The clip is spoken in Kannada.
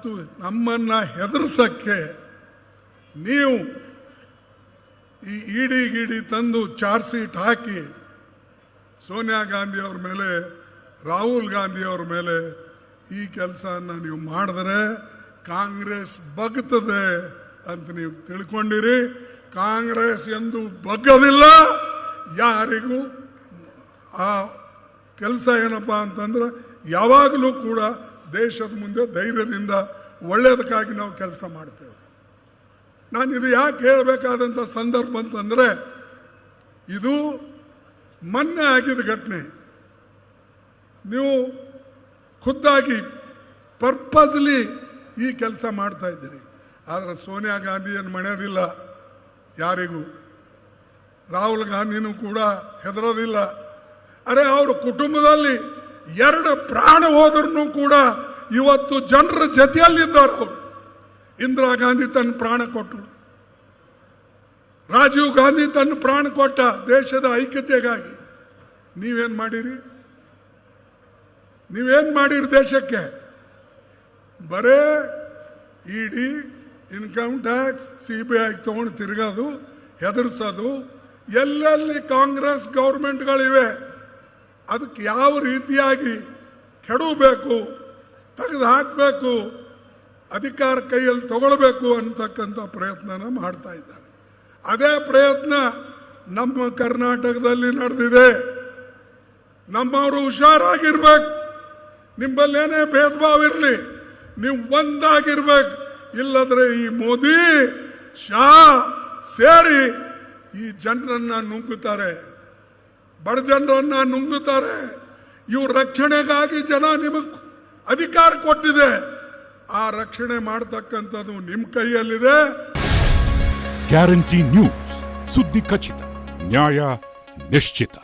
ಮತ್ತು ನಮ್ಮನ್ನು ಹೆದರ್ಸಕ್ಕೆ ನೀವು ಈ ಇಡಿ ತಂದು ಚಾರ್ಜ್ ಶೀಟ್ ಹಾಕಿ ಸೋನಿಯಾ ಗಾಂಧಿ ಅವ್ರ ಮೇಲೆ, ರಾಹುಲ್ ಗಾಂಧಿ ಅವ್ರ ಮೇಲೆ ಈ ಕೆಲಸನ ನೀವು ಮಾಡಿದ್ರೆ ಕಾಂಗ್ರೆಸ್ ಬಗ್ತದೆ ಅಂತ ನೀವು ತಿಳ್ಕೊಂಡಿರಿ. ಕಾಂಗ್ರೆಸ್ ಎಂದು ಬಗ್ಗದಿಲ್ಲ. ಯಾರಿಗೂ ಆ ಕೆಲಸ ಏನಪ್ಪ ಅಂತಂದ್ರೆ ಯಾವಾಗಲೂ ಕೂಡ ದೇಶದ ಮುಂದೆ ಧೈರ್ಯದಿಂದ ಒಳ್ಳೆಯದಕ್ಕಾಗಿ ನಾವು ಕೆಲಸ ಮಾಡ್ತೇವೆ. ನಾನು ಇದು ಯಾಕೆ ಹೇಳಬೇಕಾದಂಥ ಸಂದರ್ಭ ಅಂತಂದರೆ, ಇದು ಮೊನ್ನೆ ಆಗಿದ್ದ ಘಟನೆ. ನೀವು ಖುದ್ದಾಗಿ ಪರ್ಪಸ್ಲಿ ಈ ಕೆಲಸ ಮಾಡ್ತಾ ಇದ್ದೀರಿ. ಆದರೆ ಸೋನಿಯಾ ಗಾಂಧಿಯನ್ನು ಮಣಿಯೋದಿಲ್ಲ ಯಾರಿಗೂ. ರಾಹುಲ್ ಗಾಂಧಿನೂ ಕೂಡ ಹೆದರೋದಿಲ್ಲ. ಅರೆ, ಅವ್ರ ಕುಟುಂಬದಲ್ಲಿ 2 ಪ್ರಾಣ ಹೋದ್ರೂ ಕೂಡ ಇವತ್ತು ಜನರ ಜೊತೆಯಲ್ಲಿದ್ದಾರೆ. ಅವರು ಇಂದಿರಾ ಗಾಂಧಿ ತನ್ನ ಪ್ರಾಣ ಕೊಟ್ಟರು, ರಾಜೀವ್ ಗಾಂಧಿ ತನ್ನ ಪ್ರಾಣ ಕೊಟ್ಟ ದೇಶದ ಐಕ್ಯತೆಗಾಗಿ. ನೀವೇನು ಮಾಡಿರಿ? ದೇಶಕ್ಕೆ? ಬರೇ ಇಡಿ, ಇನ್ಕಮ್ ಟ್ಯಾಕ್ಸ್, CBI ತೊಗೊಂಡು ತಿರುಗೋದು, ಹೆದರ್ಸೋದು. ಎಲ್ಲೆಲ್ಲಿ ಕಾಂಗ್ರೆಸ್ ಗೌರ್ಮೆಂಟ್ಗಳಿವೆ ಅದಕ್ಕೆ ಯಾವ ರೀತಿಯಾಗಿ ಕೆಡವಬೇಕು, ತೆಗೆದು ಹಾಕಬೇಕು, ಅಧಿಕಾರ ಕೈಯಲ್ಲಿ ತಗೊಳ್ಬೇಕು ಅಂತಕ್ಕಂಥ ಪ್ರಯತ್ನನ ಮಾಡ್ತಾ ಇದ್ದಾರೆ. ಅದೇ ಪ್ರಯತ್ನ ನಮ್ಮ ಕರ್ನಾಟಕದಲ್ಲಿ ನಡೆದಿದೆ. ನಮ್ಮವರು ಹುಷಾರಾಗಿರ್ಬೇಕು. ನಿಮ್ಮಲ್ಲೇನೇ ಭೇದ ಭಾವ ಇರಲಿ, ನೀವು ಒಂದಾಗಿರ್ಬೇಕು. ಇಲ್ಲದ್ರೆ ಈ ಮೋದಿ ಶಾ ಸೇರಿ ಈ ಜನರನ್ನ ನುಂಗುತ್ತಾರೆ, ಬಡ ಜನರನ್ನ ನುಂಗುತ್ತಾರೆ. ಇವ್ರ ರಕ್ಷಣೆಗಾಗಿ ಜನ ನಿಮಗೆ ಅಧಿಕಾರ ಕೊಟ್ಟಿದೆ. ಆ ರಕ್ಷಣೆ ಮಾಡತಕ್ಕಂಥದ್ದು ನಿಮ್ಮ ಕೈಯಲ್ಲಿದೆ. ಗ್ಯಾರಂಟಿ ನ್ಯೂಸ್, ಸುದ್ದಿ ಖಚಿತ, ನ್ಯಾಯ ನಿಶ್ಚಿತ.